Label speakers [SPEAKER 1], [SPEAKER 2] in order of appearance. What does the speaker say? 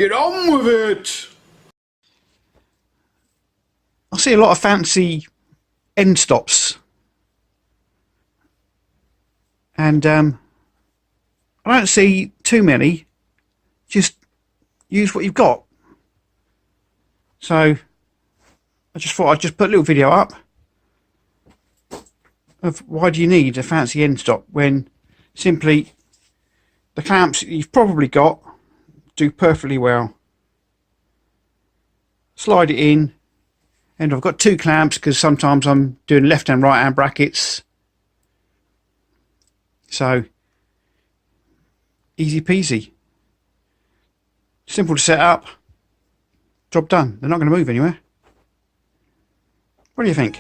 [SPEAKER 1] Get on with it!
[SPEAKER 2] I see a lot of fancy end stops, and I don't see too many. Just use what you've got. So I just thought I'd just put a little video up of why do you need a fancy end stop when simply the clamps you've probably got do perfectly well. Slide it in, and I've got two clamps because sometimes I'm doing left and right hand brackets, so easy peasy, simple to set up, job done. They're not going to move anywhere. What do you think?